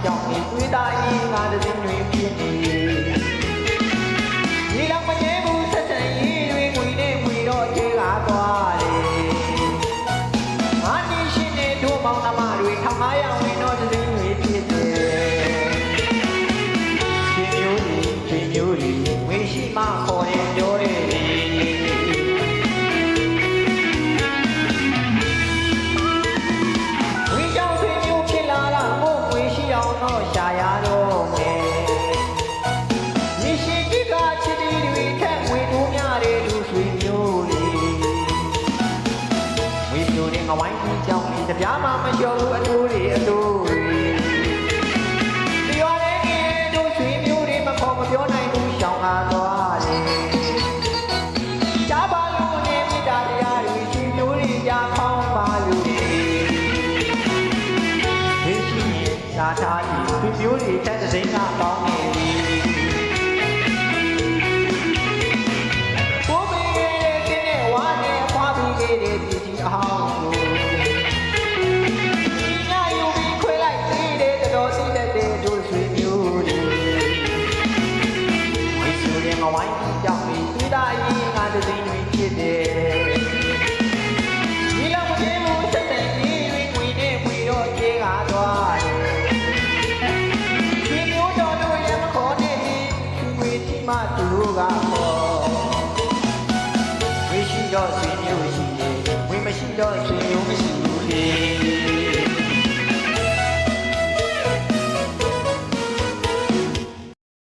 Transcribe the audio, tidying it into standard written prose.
ကြောင့်တွေးသားရင်ငါတည်းတွေဖြစ်နေဒီလောက်မရဲဘူးဆက်ဆံရေးတွေငွေနဲ့ငွေတော့ခြေကားသွားတယ်ငါနေရှင်နဲ့တို့မောင်နှမတွေ1500ဝင်တော့တည်းတွေဖြစ်တယ်ချေမျိုးတွေဝေရှိမှခေါ်တယ်ပြောတယ်ဝေကြောင့်ချေမျိုးဖြစ်လာတာမို့ဝေရှိအောင်တော့ရှာရတော့မယ်ရေရှိတိကချစ်တီတွေထက်ဝေတိုးများတဲ့လူဆွေမျိုးတွေဝေမျိုးတွေငဝိုင်းကြီးကြောင့်တပြားမှမလျှော်ဘူးအတိုးတွေအတိုးတွေပြောတယ်ကဲတို့ဆွေမျိုးတွေမခေါ်မပြောနိုင်ဘူးရှောင်းကားသွားတယ်ကြားပါလို့နဲ့မိသားတရားတွေဆွေမျိုးတွေကြားခေါင်းပါလို့ဒီရှိရင်ရှားထားပြီးဆွေမျိုးတွေတက်တဲ့စိမ်းကကောင်းနေပြီဘိုးဘေးရဲ့တင်းနဲ့ဝါနဲ့ဖွားပြီးခဲ့တဲ့ပြည်ကြီးအဟောင်းကိုညယူပြီးခွေလိုက်သေးတယ်တော်စီတဲ့တို့ဆွေမျိုးတွေဝိစုရဲ့ငဝိုင်းကြီးကြောင့်ဒီသားရင်ငါတသိန်းတွေဖြစ်တယ်ဒီလောက်မကျေးဘူးဆက်တဲ့ကြီးတွေငွေနဲ့ငွေတော့ခြေကားသွားတယ်ဒီမျိုးတော်တို့ရဲ့မခေါ်တဲ့ဒီငွေကြီးမှသူတို့ကခေါ်ဝိရှိတော့